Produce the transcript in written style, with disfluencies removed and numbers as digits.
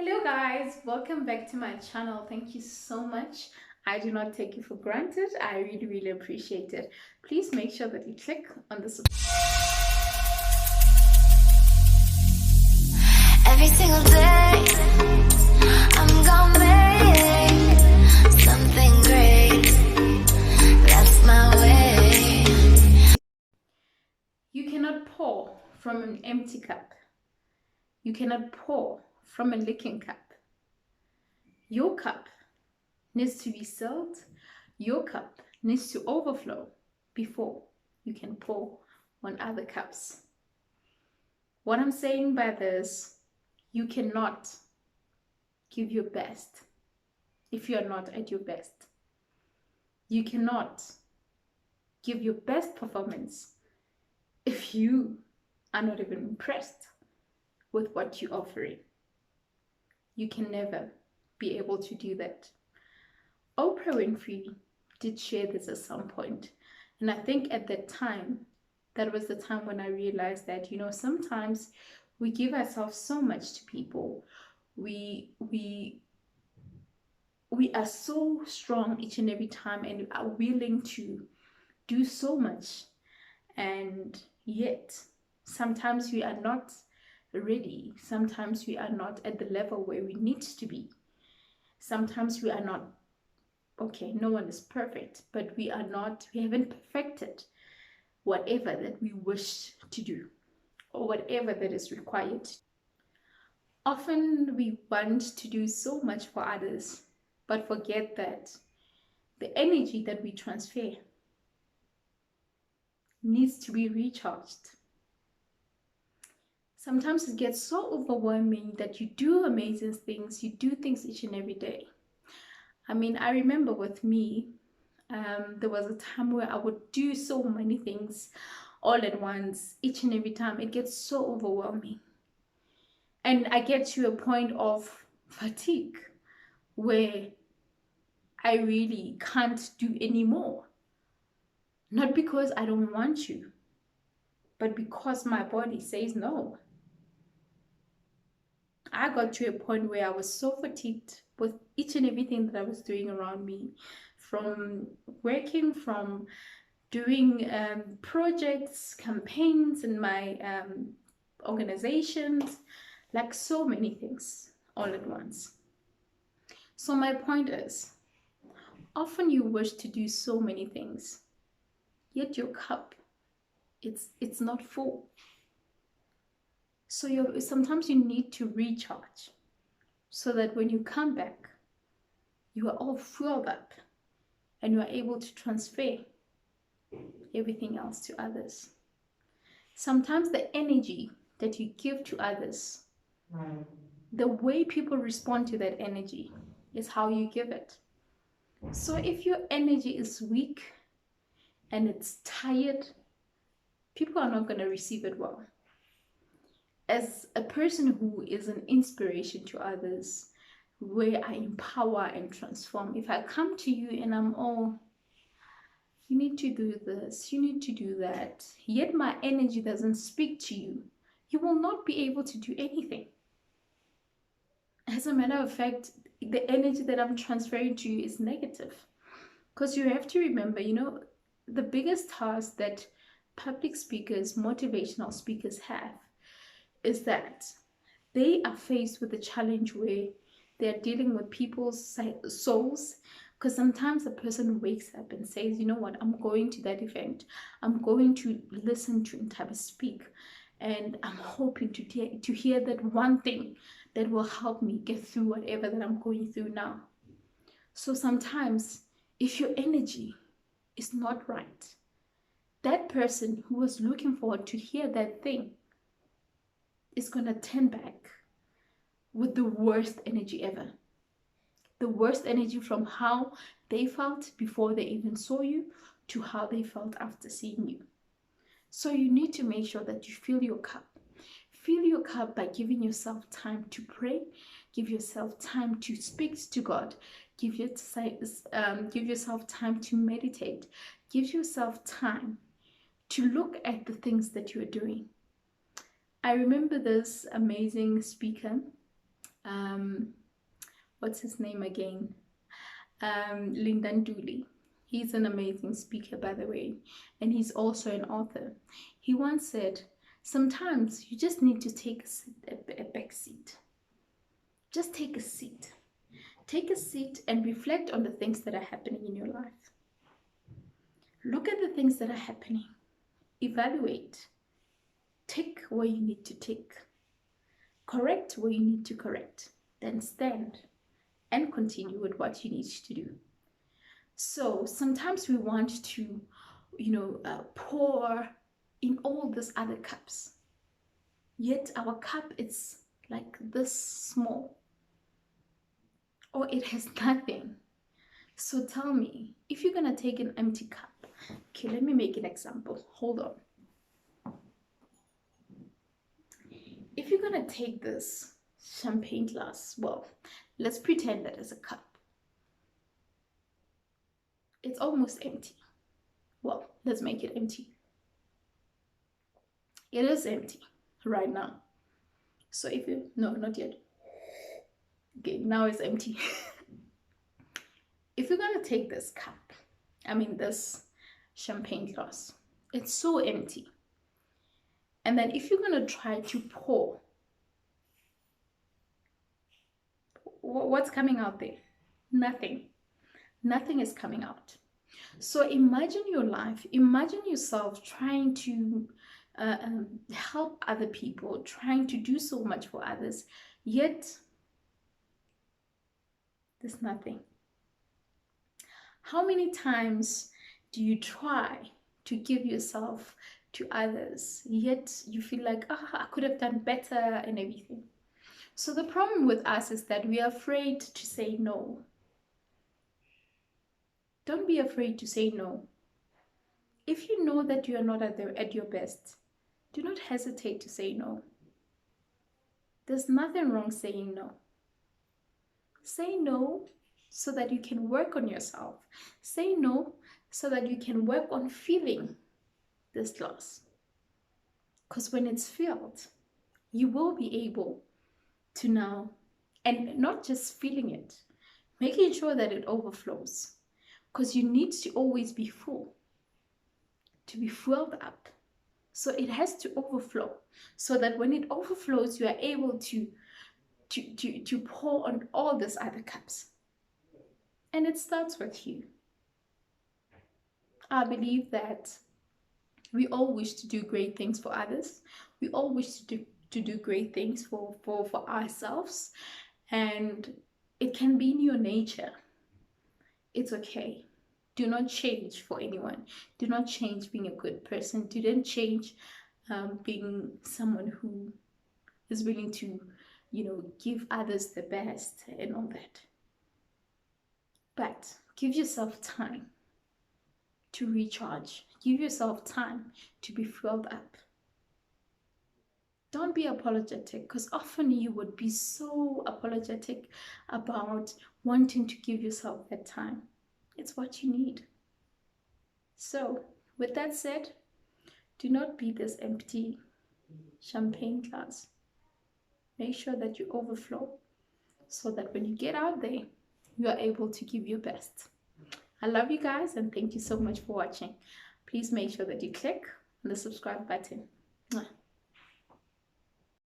Hello guys, welcome back to my channel. Thank you so much. I do not take you for granted. I really appreciate it. Please make sure that you click on the Every single day I'm gonna make something great. That's my way. You cannot pour from an empty cup. You cannot pour from a leaking cup. Your cup needs to be filled. Your cup needs to overflow before you can pour on other cups. What I'm saying by this, you cannot give your best if you are not at your best. You cannot give your best performance if you are not even impressed with what you're offering. You can never be able to do that. Oprah Winfrey did share this at some point, and I think at that time, that was the time when I realized that, sometimes we give ourselves so much to people. We are so strong each and every time and are willing to do so much, and yet sometimes we are not ready. Sometimes we are not at the level where we need to be. Sometimes we are not, okay, no one is perfect, but we haven't perfected whatever that we wish to do or whatever that is required. Often we want to do so much for others, but forget that the energy that we transfer needs to be recharged. Sometimes it gets so overwhelming that you do amazing things, you do things each and every day. I mean, I remember with me, there was a time where I would do so many things all at once, each and every time. It gets so overwhelming. And I get to a point of fatigue where I really can't do anymore. Not because I don't want to, but because my body says no. I got to a point where I was so fatigued with each and everything that I was doing around me, from working, from doing projects, campaigns in my organizations, like so many things all at once. So my point is, often you wish to do so many things, yet your cup, it's not full. So sometimes you need to recharge so that when you come back, you are all filled up and you are able to transfer everything else to others. Sometimes the energy that you give to others, the way people respond to that energy is how you give it. So if your energy is weak and it's tired, people are not going to receive it well. As a person who is an inspiration to others, where I empower and transform, if I come to you and I'm all, you need to do this, you need to do that, yet my energy doesn't speak to you, you will not be able to do anything. As a matter of fact, the energy that I'm transferring to you is negative. Because you have to remember, the biggest task that public speakers, motivational speakers have is that they are faced with a challenge where they're dealing with people's souls. Because sometimes a person wakes up and says, you know what, I'm going to that event, I'm going to listen to Ntaba speak, and I'm hoping to hear that one thing that will help me get through whatever that I'm going through now. So sometimes if your energy is not right, that person who was looking forward to hear that thing is going to turn back with the worst energy ever. The worst energy, from how they felt before they even saw you to how they felt after seeing you. So you need to make sure that you fill your cup. Fill your cup by giving yourself time to pray. Give yourself time to speak to God. Give yourself time to meditate. Give yourself time to look at the things that you are doing. I remember this amazing speaker. what's his name again? Lyndon Dooley. He's an amazing speaker, by the way, and he's also an author. He once said, sometimes you just need to take a back seat. Just take a seat. Take a seat and reflect on the things that are happening in your life. Look at the things that are happening. Evaluate. Tick where you need to tick. Correct where you need to correct. Then stand and continue with what you need to do. So sometimes we want to, pour in all these other cups. Yet our cup is like this small. Or it has nothing. So tell me, if you're going to take an empty cup, okay, let me make an example. Hold on. If you're going to take this champagne glass, well, let's pretend that it's a cup. It's almost empty. Well, let's make it empty. It is empty right now. So if you, no, not yet. Okay, now it's empty. If you're gonna take this cup, this champagne glass, it's so empty. And then if you're gonna try to pour, what's coming out there? Nothing. Nothing is coming out. So imagine your life, imagine yourself trying to help other people, trying to do so much for others, yet there's nothing. How many times do you try to give yourself to others, yet you feel like, I could have done better and everything? So the problem with us is that we are afraid to say no. Don't be afraid to say no. If you know that you are not at your best, do not hesitate to say no. There's nothing wrong saying no. Say no so that you can work on yourself. Say no so that you can work on filling this loss. Because when it's filled, you will be able to now, and not just filling it, making sure that it overflows. Because you need to always be full, to be filled up. So it has to overflow, so that when it overflows, you are able to pour on all these other cups. And it starts with you. I believe that we all wish to do great things for others. We all wish to do great things for ourselves. And it can be in your nature. It's okay. Do not change for anyone. Do not change being a good person. Do not change being someone who is willing to, give others the best and all that. But give yourself time to recharge. Give yourself time to be filled up. Don't be apologetic, because often you would be so apologetic about wanting to give yourself that time. It's what you need. So, with that said, do not be this empty champagne glass. Make sure that you overflow, so that when you get out there, you are able to give your best. I love you guys, and thank you so much for watching. Please make sure that you click on the subscribe button. Mwah.